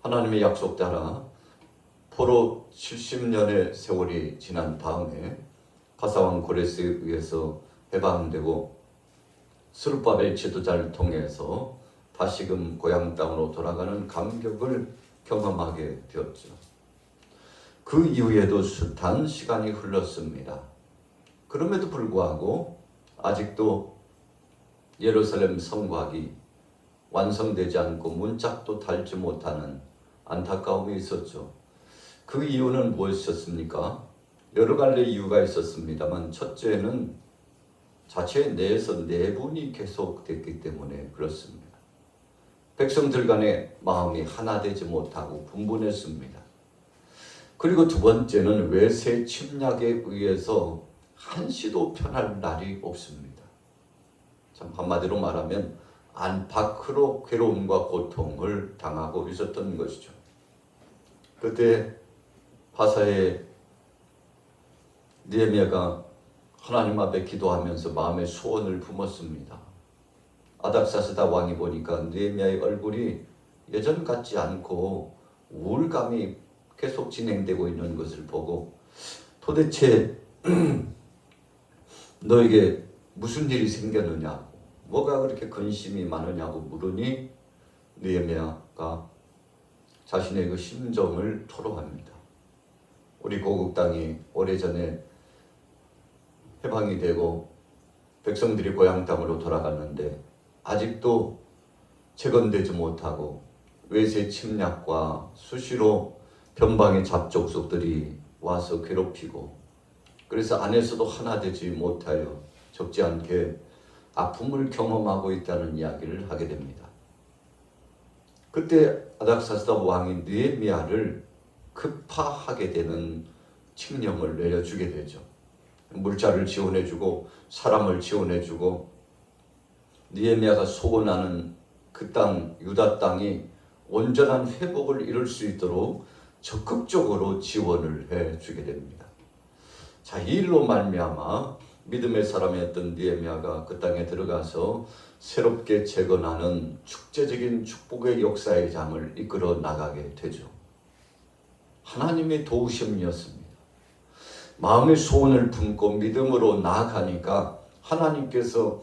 하나님의 약속 따라 포로 70년의 세월이 지난 다음에 가사왕 고레스에 의해서 해방되고 스룹바벨 지도자를 통해서 다시금 고향 땅으로 돌아가는 감격을 경험하게 되었죠. 그 이후에도 숱한 시간이 흘렀습니다. 그럼에도 불구하고 아직도 예루살렘 성곽이 완성되지 않고 문짝도 달지 못하는 안타까움이 있었죠. 그 이유는 무엇이었습니까? 여러 가지 이유가 있었습니다만 첫째는 자체 내에서 내분이 계속됐기 때문에 그렇습니다. 백성들 간의 마음이 하나 되지 못하고 분분했습니다. 그리고 두 번째는 외세 침략에 의해서 한시도 편할 날이 없습니다. 참 한마디로 말하면 안팎으로 괴로움과 고통을 당하고 있었던 것이죠. 그때 바사의 느헤미야가 하나님 앞에 기도하면서 마음의 소원을 품었습니다. 아닥사스다 왕이 보니까 느헤미야의 얼굴이 예전 같지 않고 우울감이 계속 진행되고 있는 것을 보고 도대체 너에게 무슨 일이 생겼느냐고, 뭐가 그렇게 근심이 많으냐고 물으니 느헤미야가 자신의 그 심정을 토로합니다. 우리 고국 땅이 오래전에 해방이 되고 백성들이 고향 땅으로 돌아갔는데 아직도 재건되지 못하고 외세 침략과 수시로 변방의 잡족속들이 와서 괴롭히고 그래서 안에서도 하나 되지 못하여 적지 않게 아픔을 경험하고 있다는 이야기를 하게 됩니다. 그때 아닥사스다 왕이 느헤미야를 급파하게 되는 칙령을 내려주게 되죠. 물자를 지원해주고 사람을 지원해주고 느헤미야가 소원하는 그 땅 유다 땅이 온전한 회복을 이룰 수 있도록 적극적으로 지원을 해주게 됩니다. 자, 이 일로 말미암아 믿음의 사람이었던 느헤미야가 그 땅에 들어가서 새롭게 재건하는 축제적인 축복의 역사의 장을 이끌어 나가게 되죠. 하나님의 도우심이었습니다. 마음의 소원을 품고 믿음으로 나아가니까 하나님께서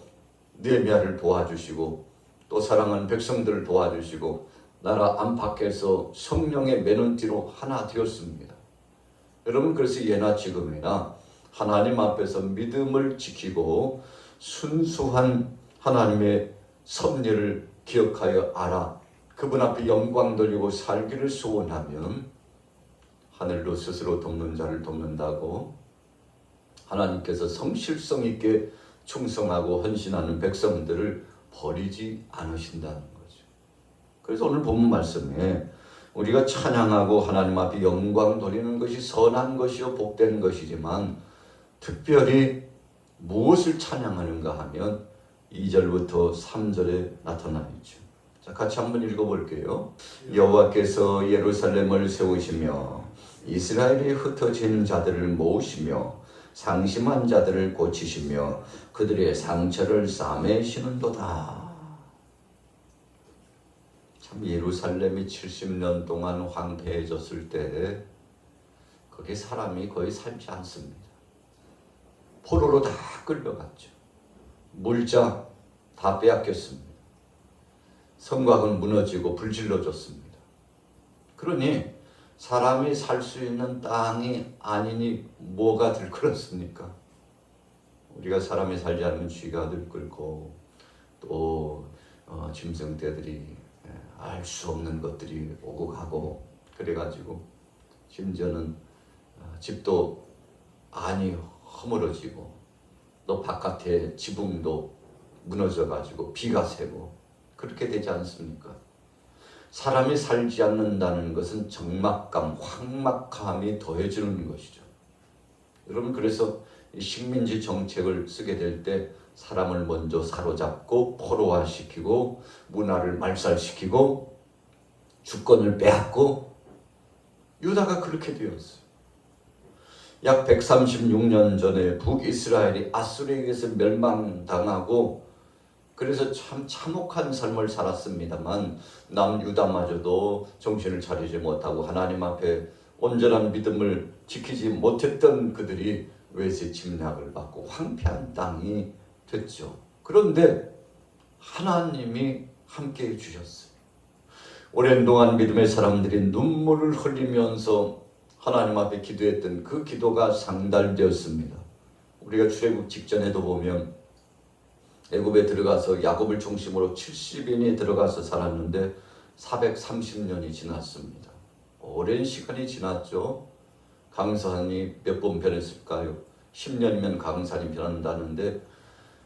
느헤미야를 도와주시고 또 사랑하는 백성들을 도와주시고 나라 안팎에서 성령의 매는띠로 하나 되었습니다. 여러분, 그래서 예나 지금이나 하나님 앞에서 믿음을 지키고 순수한 하나님의 섭리를 기억하여 알아 그분 앞에 영광 돌리고 살기를 소원하면 하늘로 스스로 돕는 자를 돕는다고 하나님께서 성실성 있게 충성하고 헌신하는 백성들을 버리지 않으신다는 거죠. 그래서 오늘 본문 말씀에 우리가 찬양하고 하나님 앞에 영광 돌리는 것이 선한 것이요 복된 것이지만 특별히 무엇을 찬양하는가 하면 2절부터 3절에 나타나 있죠. 자, 같이 한번 읽어볼게요. 여호와께서 예루살렘을 세우시며 이스라엘이 흩어진 자들을 모으시며 상심한 자들을 고치시며 그들의 상처를 싸매시는도다. 참, 예루살렘이 70년 동안 황폐해졌을 때 거기 사람이 거의 살지 않습니다. 포로로 다 끌려갔죠. 물자 다 빼앗겼습니다. 성곽은 무너지고 불질러졌습니다. 그러니 사람이 살 수 있는 땅이 아니니 뭐가 들끓었습니까? 우리가 사람이 살지 않으면 쥐가 들끓고 또 짐승떼들이 알 수 없는 것들이 오고 가고 그래가지고 심지어는 집도 안이 허물어지고 또 바깥에 지붕도 무너져가지고 비가 새고 그렇게 되지 않습니까? 사람이 살지 않는다는 것은 적막감, 황막함이 더해지는 것이죠. 여러분, 그래서 식민지 정책을 쓰게 될 때 사람을 먼저 사로잡고 포로화시키고 문화를 말살시키고 주권을 빼앗고 유다가 그렇게 되었어요. 약 136년 전에 북이스라엘이 아수르에게서 멸망당하고 그래서 참 참혹한 삶을 살았습니다만 남유다마저도 정신을 차리지 못하고 하나님 앞에 온전한 믿음을 지키지 못했던 그들이 외세 침략을 받고 황폐한 땅이 됐죠. 그런데 하나님이 함께해 주셨어요. 오랜 동안 믿음의 사람들이 눈물을 흘리면서 하나님 앞에 기도했던 그 기도가 상달되었습니다. 우리가 출애굽 직전에도 보면 애굽에 들어가서 야곱을 중심으로 70인이 들어가서 살았는데 430년이 지났습니다. 오랜 시간이 지났죠. 강산이 몇 번 변했을까요? 10년이면 강산이 변한다는데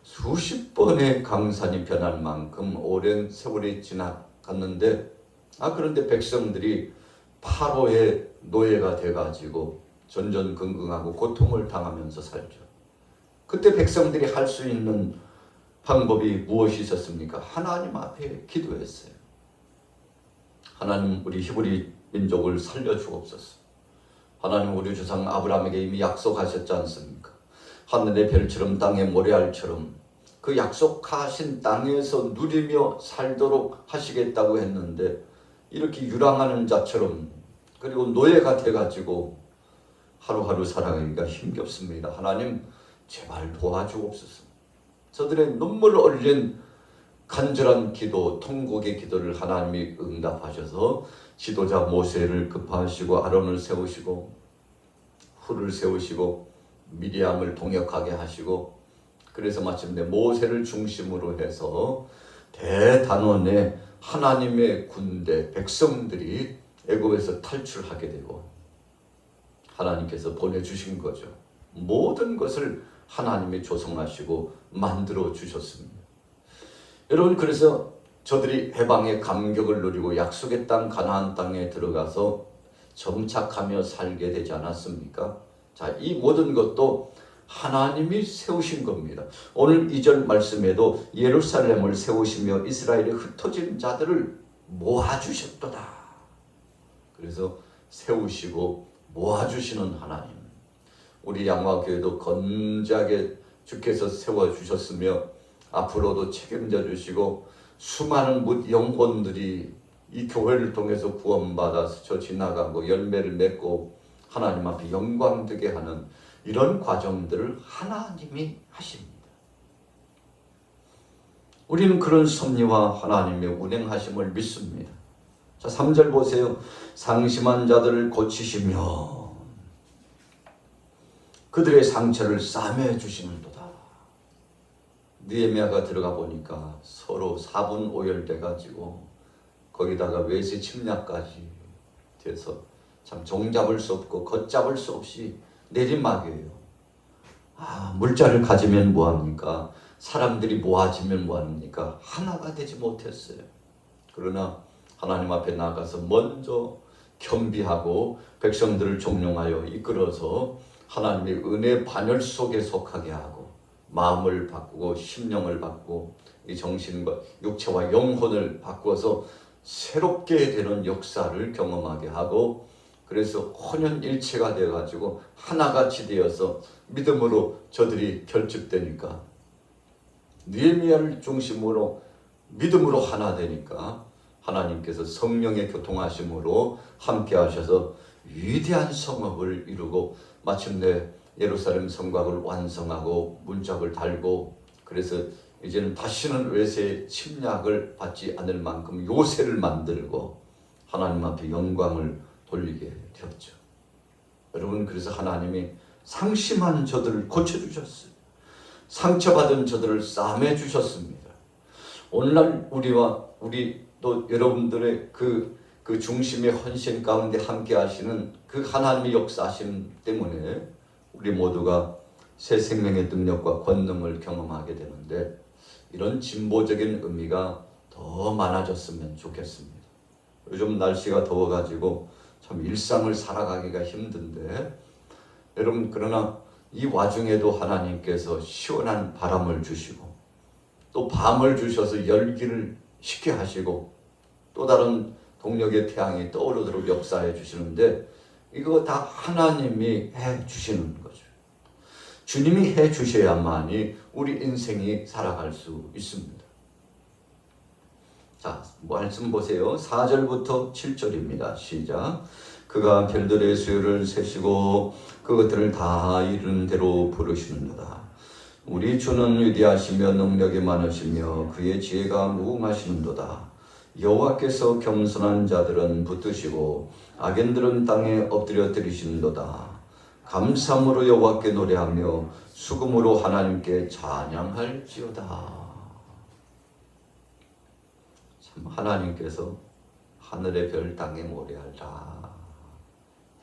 수십 번의 강산이 변할 만큼 오랜 세월이 지나갔는데 그런데 백성들이 파로의 노예가 돼가지고 전전긍긍하고 고통을 당하면서 살죠. 그때 백성들이 할 수 있는 방법이 무엇이 있었습니까? 하나님 앞에 기도했어요. 하나님, 우리 히브리 민족을 살려주옵소서. 하나님, 우리 조상 아브라함에게 이미 약속하셨지 않습니까? 하늘의 별처럼 땅의 모래알처럼 그 약속하신 땅에서 누리며 살도록 하시겠다고 했는데 이렇게 유랑하는 자처럼 그리고 노예가 돼가지고 하루하루 살아가기가 힘겹습니다. 하나님, 제발 도와주옵소서. 저들의 눈물 흘린 간절한 기도, 통곡의 기도를 하나님이 응답하셔서 지도자 모세를 급파하시고 아론을 세우시고 훌을 세우시고 미리암을 동역하게 하시고 그래서 마침내 모세를 중심으로 해서 대단원의 하나님의 군대, 백성들이 애굽에서 탈출하게 되고 하나님께서 보내주신 거죠. 모든 것을 하나님이 조성하시고 만들어 주셨습니다. 여러분, 그래서 저들이 해방의 감격을 누리고 약속의 땅 가나안 땅에 들어가서 정착하며 살게 되지 않았습니까? 자, 이 모든 것도 하나님이 세우신 겁니다. 오늘 2절 말씀에도 예루살렘을 세우시며 이스라엘의 흩어진 자들을 모아주셨도다. 그래서 세우시고 모아주시는 하나님. 우리 양화교회도 건재하게 주께서 세워주셨으며 앞으로도 책임져 주시고 수많은 영혼들이 이 교회를 통해서 구원받아서 저 지나가고 열매를 맺고 하나님 앞에 영광되게 하는 이런 과정들을 하나님이 하십니다. 우리는 그런 섭리와 하나님의 운행하심을 믿습니다. 자, 3절 보세요. 상심한 자들을 고치시며 그들의 상처를 싸매 주시는도다. 느헤미야가 들어가 보니까 서로 사분오열돼 가지고 거기다가 외세 침략까지 돼서 참 종잡을 수 없고 걷잡을 수 없이 내리막이에요. 물자를 가지면 뭐합니까? 사람들이 모아지면 뭐합니까? 하나가 되지 못했어요. 그러나 하나님 앞에 나가서 먼저 겸비하고 백성들을 종용하여 이끌어서 하나님의 은혜 반열 속에 속하게 하고 마음을 바꾸고 심령을 바꾸고 이 정신과 육체와 영혼을 바꾸어서 새롭게 되는 역사를 경험하게 하고 그래서 혼연일체가 되어가지고 하나같이 되어서 믿음으로 저들이 결집되니까 느헤미야를 중심으로 믿음으로 하나 되니까 하나님께서 성령의 교통하심으로 함께 하셔서 위대한 성읍을 이루고 마침내 예루살렘 성곽을 완성하고 문짝을 달고 그래서 이제는 다시는 외세의 침략을 받지 않을 만큼 요새를 만들고 하나님 앞에 영광을 돌리게 되었죠. 여러분, 그래서 하나님이 상심한 저들을 고쳐주셨어요. 상처받은 저들을 싸매주셨습니다. 오늘날 우리 또 여러분들의 그 중심의 헌신 가운데 함께 하시는 그 하나님의 역사하심 때문에 우리 모두가 새 생명의 능력과 권능을 경험하게 되는데 이런 진보적인 의미가 더 많아졌으면 좋겠습니다. 요즘 날씨가 더워가지고 참 일상을 살아가기가 힘든데 여러분, 그러나 이 와중에도 하나님께서 시원한 바람을 주시고 또 밤을 주셔서 열기를 식게 하시고 또 다른 동력의 태양이 떠오르도록 역사해 주시는데 이거 다 하나님이 해 주시는 거죠. 주님이 해 주셔야만이 우리 인생이 살아갈 수 있습니다. 자, 말씀 보세요. 4절부터 7절입니다. 시작. 그가 별들의 수요를 세시고 그것들을 다 이룬 대로 부르시는도다. 우리 주는 위대하시며 능력이 많으시며 그의 지혜가 무궁하시는도다. 여호와께서 겸손한 자들은 붙드시고 악인들은 땅에 엎드려 드리시는도다. 감사함으로 여호와께 노래하며 수금으로 하나님께 찬양할지어다. 참 하나님께서 하늘의 별 땅에 모래알라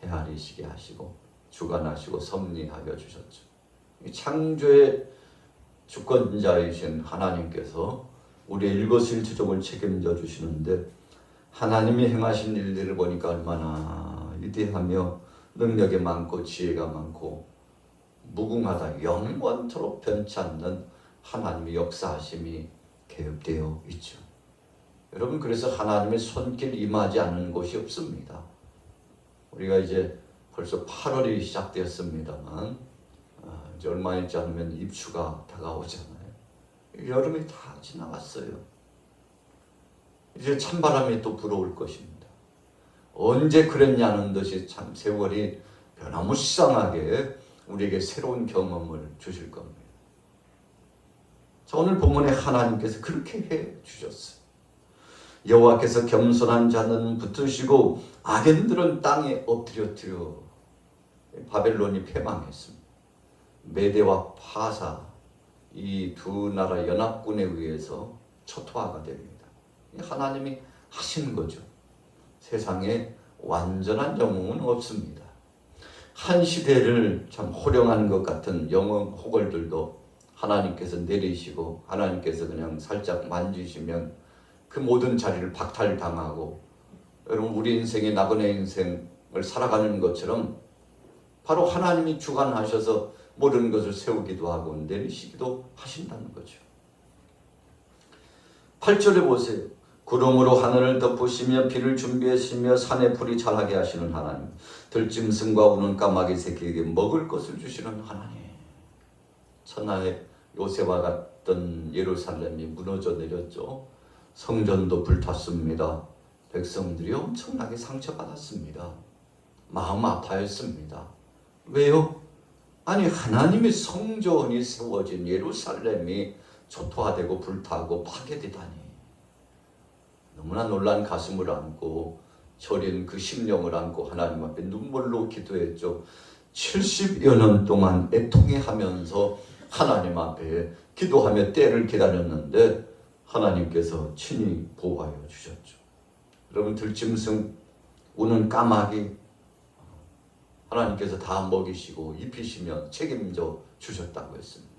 헤아리시게 하시고 주관하시고 섭리하여 주셨죠. 창조의 주권자이신 하나님께서 우리의 일거수일투족을 책임져 주시는데 하나님이 행하신 일들을 보니까 얼마나 위대하며 능력이 많고 지혜가 많고 무궁하다, 영원토록 변치 않는 하나님의 역사하심이 개입되어 있죠. 여러분, 그래서 하나님의 손길 임하지 않는 곳이 없습니다. 우리가 이제 벌써 8월이 시작되었습니다만 이제 얼마 있지 않으면 입추가 다가오잖아요. 여름이 다 지나갔어요. 이제 찬바람이 또 불어올 것입니다. 언제 그랬냐는 듯이 참 세월이 변화무쌍하게 우리에게 새로운 경험을 주실 겁니다. 자, 오늘 본문에 하나님께서 그렇게 해 주셨어요. 여호와께서 겸손한 자는 붙으시고 악인들은 땅에 엎드려 바벨론이 패망했습니다. 메대와 파사 이 두 나라 연합군에 의해서 초토화가 됩니다. 하나님이 하신 거죠. 세상에 완전한 영웅은 없습니다. 한 시대를 참 호령한 것 같은 영웅 호걸들도 하나님께서 내리시고 하나님께서 그냥 살짝 만지시면 그 모든 자리를 박탈당하고, 여러분 우리 인생이 나그네 인생을 살아가는 것처럼 바로 하나님이 주관하셔서 모든 것을 세우기도 하고 내리시기도 하신다는 거죠. 8절에 보세요. 구름으로 하늘을 덮으시며 비를 준비하시며 산에 풀이 자라게 하시는 하나님, 들짐승과 우는 까마귀 새끼에게 먹을 것을 주시는 하나님. 천하의 요새와 같던 예루살렘이 무너져 내렸죠. 성전도 불탔습니다. 백성들이 엄청나게 상처받았습니다. 마음 아파했습니다. 왜요? 아니, 하나님의 성전이 세워진 예루살렘이 초토화되고 불타고 파괴되다니. 너무나 놀란 가슴을 안고 저린 그 심령을 안고 하나님 앞에 눈물로 기도했죠. 70여 년 동안 애통해하면서 하나님 앞에 기도하며 때를 기다렸는데 하나님께서 친히 보호하여 주셨죠. 여러분, 들짐승, 우는 까마귀 하나님께서 다 먹이시고 입히시며 책임져 주셨다고 했습니다.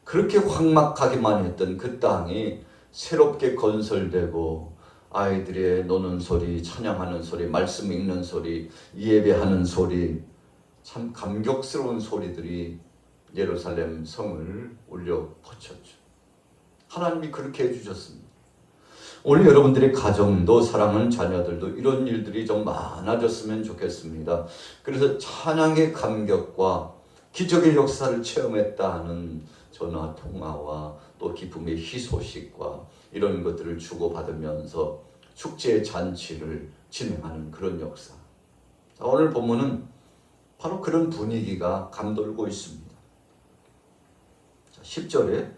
그렇게 황막하기만 했던 그 땅이 새롭게 건설되고 아이들의 노는 소리, 찬양하는 소리, 말씀 읽는 소리, 예배하는 소리, 참 감격스러운 소리들이 예루살렘 성을 울려 퍼쳤죠. 하나님이 그렇게 해주셨습니다. 오늘 여러분들의 가정도 사랑하는 자녀들도 이런 일들이 좀 많아졌으면 좋겠습니다. 그래서 찬양의 감격과 기적의 역사를 체험했다는 전화 통화와 또 기쁨의 희소식과 이런 것들을 주고받으면서 축제의 잔치를 진행하는 그런 역사. 오늘 본문은 바로 그런 분위기가 감돌고 있습니다. 10절에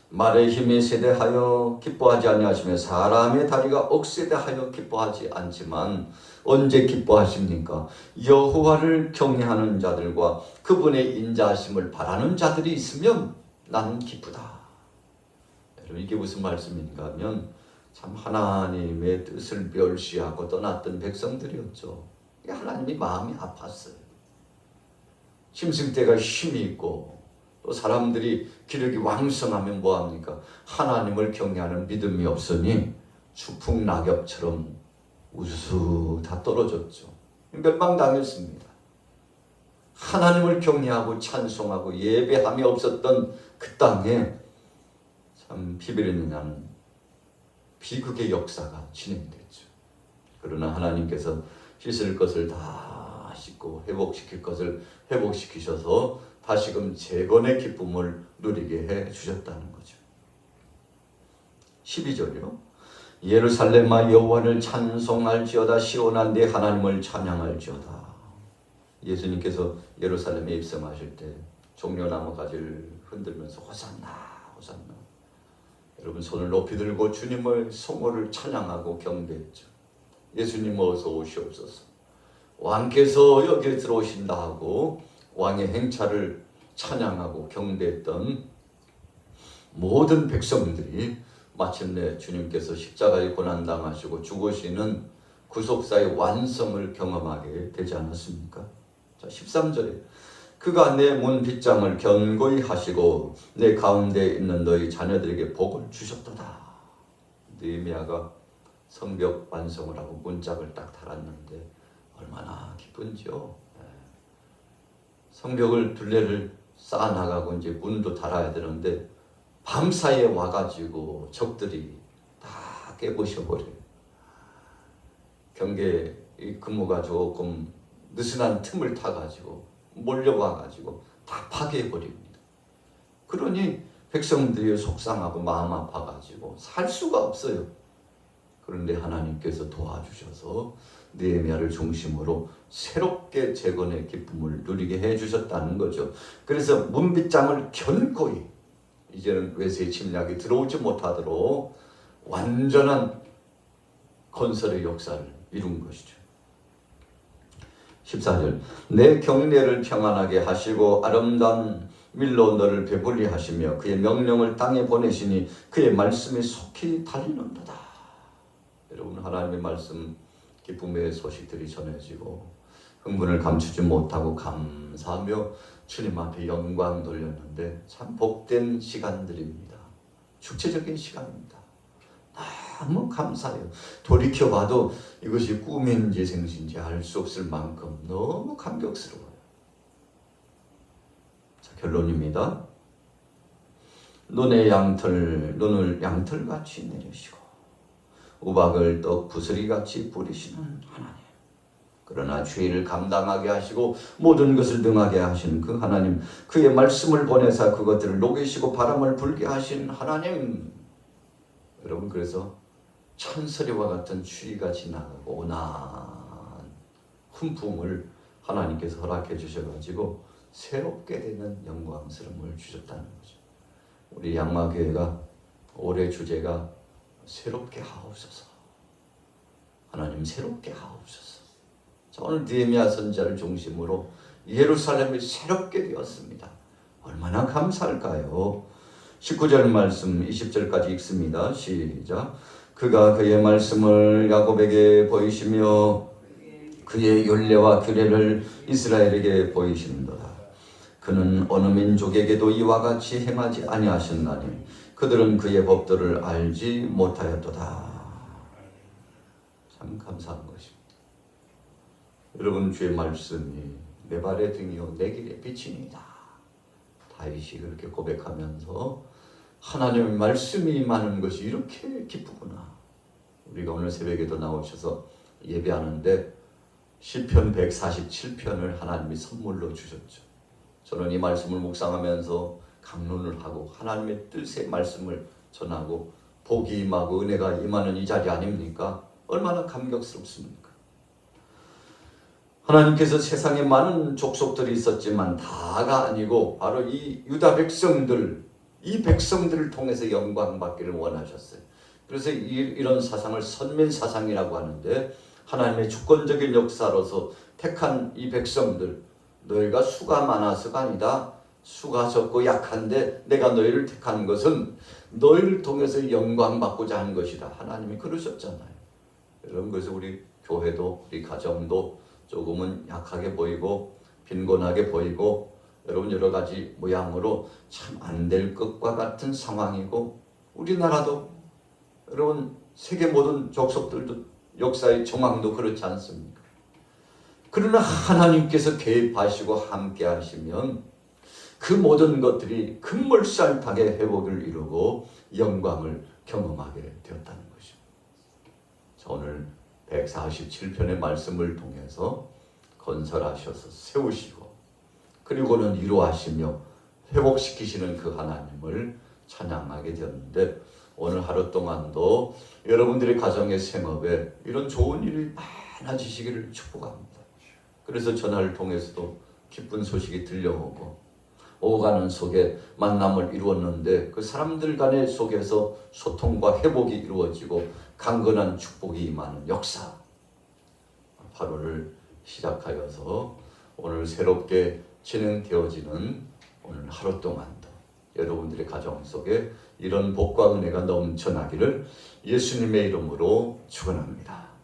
말의 힘이 세대하여 기뻐하지 아니하시며 사람의 다리가 억세대하여 기뻐하지 않지만 언제 기뻐하십니까? 여호와를 경외하는 자들과 그분의 인자하심을 바라는 자들이 있으면 나는 기쁘다. 여러분, 이게 무슨 말씀인가 하면 참 하나님의 뜻을 멸시하고 떠났던 백성들이었죠. 하나님이 마음이 아팠어요. 심승대가 힘이 있고 또 사람들이 기력이 왕성하면 뭐합니까? 하나님을 경외하는 믿음이 없으니 추풍낙엽처럼 우수 다 떨어졌죠. 멸망당했습니다. 하나님을 경외하고 찬송하고 예배함이 없었던 그 땅에 참 비비리느냐는 비극의 역사가 진행됐죠. 그러나 하나님께서 씻을 것을 다 씻고 회복시킬 것을 회복시키셔서 다시금 재건의 기쁨을 누리게 해 주셨다는 거죠. 12절이요. 예루살렘아 여호와를 찬송할지어다. 시온아 네 하나님을 찬양할지어다. 예수님께서 예루살렘에 입성하실 때 종려나무 가지를 흔들면서 호산나 호산나, 여러분 손을 높이 들고 주님의 성호를 찬양하고 경배했죠. 예수님 어서 오시옵소서. 왕께서 여기에 들어오신다 하고 왕의 행차를 찬양하고 경배했던 모든 백성들이 마침내 주님께서 십자가에 고난당하시고 죽으시는 구속사의 완성을 경험하게 되지 않았습니까? 자, 13절에 그가 내 문 빗장을 견고히 하시고 내 가운데 있는 너희 자녀들에게 복을 주셨도다. 느헤미야가 성벽 완성을 하고 문짝을 딱 달았는데 얼마나 기쁜지요. 성벽을 둘레를 쌓아나가고 이제 문도 달아야 되는데 밤사이에 와가지고 적들이 다 깨부셔버려요. 경계 이 근무가 조금 느슨한 틈을 타가지고 몰려와가지고 다 파괴해버립니다. 그러니 백성들이 속상하고 마음 아파가지고 살 수가 없어요. 그런데 하나님께서 도와주셔서 느헤미야를 중심으로 새롭게 재건의 기쁨을 누리게 해주셨다는 거죠. 그래서 문빗장을 견고히, 이제는 외세의 침략이 들어오지 못하도록 완전한 건설의 역사를 이룬 것이죠. 14절 내 경례를 평안하게 하시고 아름다운 밀로 너를 배불리 하시며 그의 명령을 땅에 보내시니 그의 말씀이 속히 달리는도다. 여러분, 하나님의 말씀 기쁨의 소식들이 전해지고 흥분을 감추지 못하고 감사하며 주님 앞에 영광 돌렸는데 참 복된 시간들입니다. 축제적인 시간입니다. 너무 감사해요. 돌이켜봐도 이것이 꿈인지 생신지 알 수 없을 만큼 너무 감격스러워요. 자, 결론입니다. 눈을 양털같이 내리시고 우박을 떡 부스리같이 뿌리시는 하나님. 그러나 죄를 감당하게 하시고 모든 것을 능하게 하신 그 하나님, 그의 말씀을 보내사 그것들을 녹이시고 바람을 불게 하신 하나님. 여러분, 그래서 천서리와 같은 추위가 지나가고 온화한 훈풍을 하나님께서 허락해 주셔가지고 새롭게 되는 영광스러움을 주셨다는 거죠. 우리 양마교회가 올해 주제가 새롭게 하옵소서. 하나님 새롭게 하옵소서. 오늘 느헤미야 선지자를 중심으로 예루살렘이 새롭게 되었습니다. 얼마나 감사할까요? 19절 말씀 20절까지 읽습니다. 시작. 그가 그의 말씀을 야곱에게 보이시며 그의 율례와 규례를 이스라엘에게 보이시는도다. 그는 어느 민족에게도 이와 같이 행하지 아니하셨나니 그들은 그의 법도를 알지 못하였도다. 참 감사한 것입니다. 여러분, 주의 말씀이 내 발의 등이요 내 길의 빛이니이다. 다윗이 그렇게 고백하면서 하나님의 말씀이 많은 것이 이렇게 기쁘구나. 우리가 오늘 새벽에도 나오셔서 예배하는데 시편 147편을 하나님이 선물로 주셨죠. 저는 이 말씀을 묵상하면서 강론을 하고 하나님의 뜻의 말씀을 전하고 복이 임하고 은혜가 임하는 이 자리 아닙니까? 얼마나 감격스럽습니까? 하나님께서 세상에 많은 족속들이 있었지만 다가 아니고 바로 이 유다 백성들, 이 백성들을 통해서 영광 받기를 원하셨어요. 그래서 이런 사상을 선민사상이라고 하는데, 하나님의 주권적인 역사로서 택한 이 백성들, 너희가 수가 많아서가 아니다. 수가 적고 약한데 내가 너희를 택한 것은 너희를 통해서 영광 받고자 하는 것이다. 하나님이 그러셨잖아요. 여러분, 그래서 우리 교회도 우리 가정도 조금은 약하게 보이고 빈곤하게 보이고 여러분 여러 가지 모양으로 참 안 될 것과 같은 상황이고, 우리나라도 여러분 세계 모든 족속들도 역사의 정황도 그렇지 않습니까? 그러나 하나님께서 개입하시고 함께 하시면 그 모든 것들이 급물살타게 회복을 이루고 영광을 경험하게 되었다는 것입니다. 자, 오늘 147편의 말씀을 통해서 건설하셔서 세우시고 그리고는 이루하시며 회복시키시는 그 하나님을 찬양하게 되었는데, 오늘 하루 동안도 여러분들의 가정의 생업에 이런 좋은 일이 많아지시기를 축복합니다. 그래서 전화를 통해서도 기쁜 소식이 들려오고 오가는 속에 만남을 이루었는데 그 사람들 간의 속에서 소통과 회복이 이루어지고 강건한 축복이 임하는 역사 8월을 시작하여서 오늘 새롭게 진행되어지는 오늘 하루 동안도 여러분들의 가정 속에 이런 복과 은혜가 넘쳐나기를 예수님의 이름으로 축원합니다.